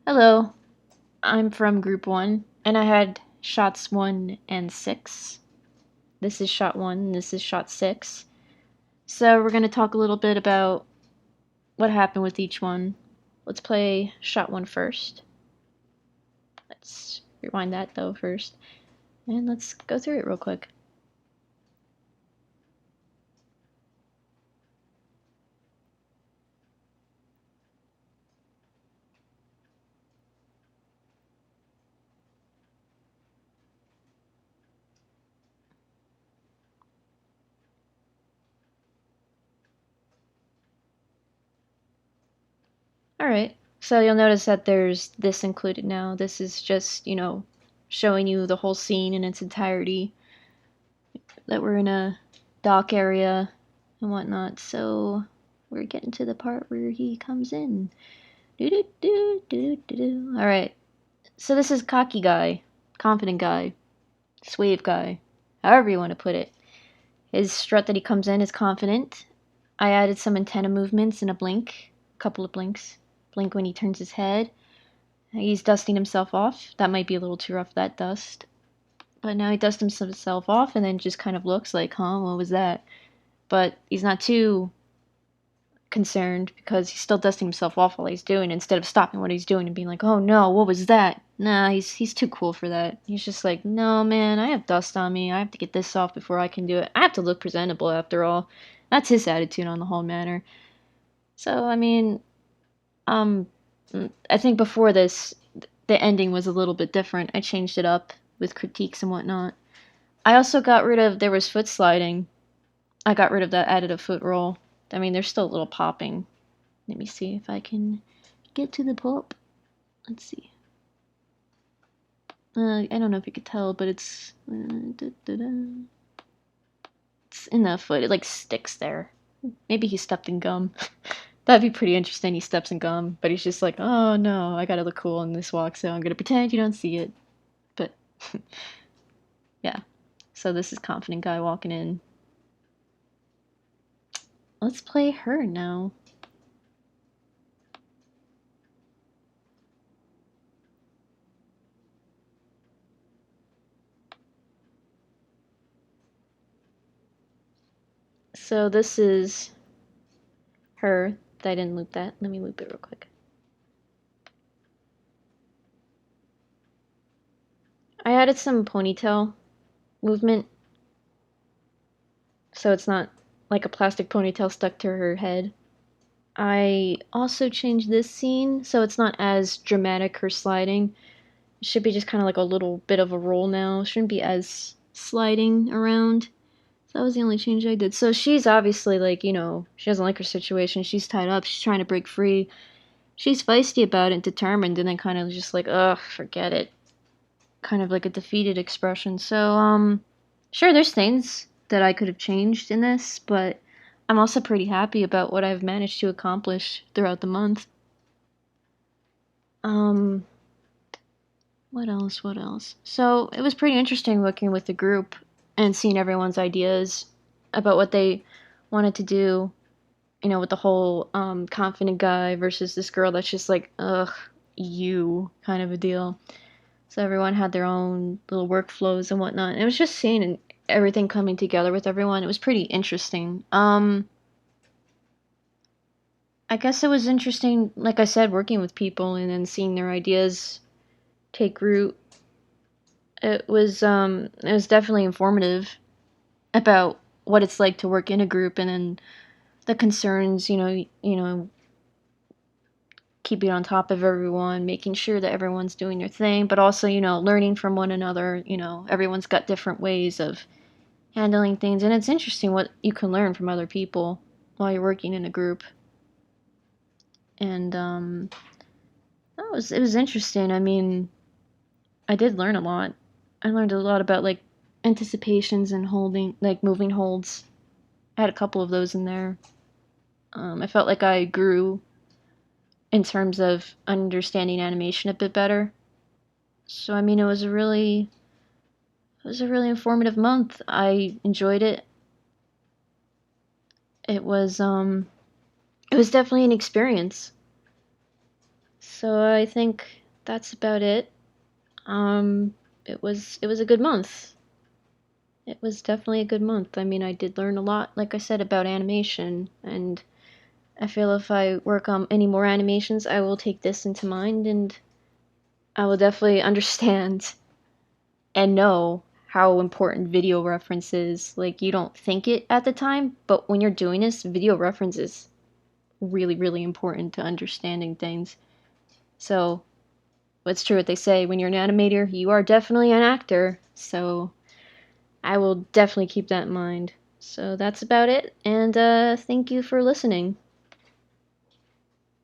Hello, I'm from Group 1, and I had shots 1 and 6. This is shot 1, and this is shot 6. So we're going to talk a little bit about what happened with each one. Let's play shot 1 first. Let's rewind that though first, and let's go through it real quick. Alright, so you'll notice that there's this included now. This is just, showing you the whole scene in its entirety. That we're in a dock area and whatnot, so we're getting to the part where he comes in. Alright, so this is cocky guy, confident guy, suave guy, however you want to put it. His strut that he comes in is confident. I added some antenna movements and a blink, a couple of blinks. Blink when he turns his head. He's dusting himself off. That might be a little too rough, that dust. But now he dusts himself off and then just kind of looks like, huh, what was that? But he's not too concerned because he's still dusting himself off while he's doing it, instead of stopping what he's doing and being like, oh no, what was that? Nah, he's too cool for that. He's just like, no man, I have dust on me. I have to get this off before I can do it. I have to look presentable after all. That's his attitude on the whole matter. So, I mean, um, I think before this, the ending was a little bit different. I changed it up with critiques and whatnot. I also got rid of, there was foot sliding. I got rid of that, added a foot roll. I mean, there's still a little popping. Let me see if I can get to the pop. Let's see. I don't know if you could tell, but it's it's in the foot. It like sticks there. Maybe he stepped in gum. That'd be pretty interesting. He steps in gum, but he's just like, oh no, I gotta look cool in this walk, so I'm gonna pretend you don't see it. But yeah. So this is confident guy walking in. Let's play her now. So this is her. I didn't loop that. Let me loop it real quick. I added some ponytail movement, so it's not like a plastic ponytail stuck to her head. I also changed this scene so it's not as dramatic, her sliding. It should be just kind of like a little bit of a roll now. It shouldn't be as sliding around. So that was the only change I did. So she's obviously like, she doesn't like her situation. She's tied up. She's trying to break free. She's feisty about it, determined, and then kind of just like, ugh, forget it. Kind of like a defeated expression. So, sure, there's things that I could have changed in this, but I'm also pretty happy about what I've managed to accomplish throughout the month. Um, what else? What else? So it was pretty interesting working with the group and seeing everyone's ideas about what they wanted to do. With the whole confident guy versus this girl that's just like, ugh, you kind of a deal. So everyone had their own little workflows and whatnot. And it was just seeing everything coming together with everyone. It was pretty interesting. I guess it was interesting, like I said, working with people and then seeing their ideas take root. It was definitely informative about what it's like to work in a group, and then the concerns, keeping on top of everyone, making sure that everyone's doing their thing, but also, learning from one another. Everyone's got different ways of handling things, and it's interesting what you can learn from other people while you're working in a group. And it was interesting. I mean, I did learn a lot. I learned a lot about like anticipations and holding, like moving holds. I had a couple of those in there. I felt like I grew in terms of understanding animation a bit better. So I mean, it was a really informative month. I enjoyed it. It was definitely an experience. So I think that's about it. It was a good month. It was definitely a good month. I mean, I did learn a lot, like I said, about animation, and I feel if I work on any more animations, I will take this into mind, and I will definitely understand and know how important video reference is. Like, you don't think it at the time, but when you're doing this, video reference is really, really important to understanding things. So, it's true what they say, when you're an animator, you are definitely an actor. So, I will definitely keep that in mind. So, that's about it, and thank you for listening.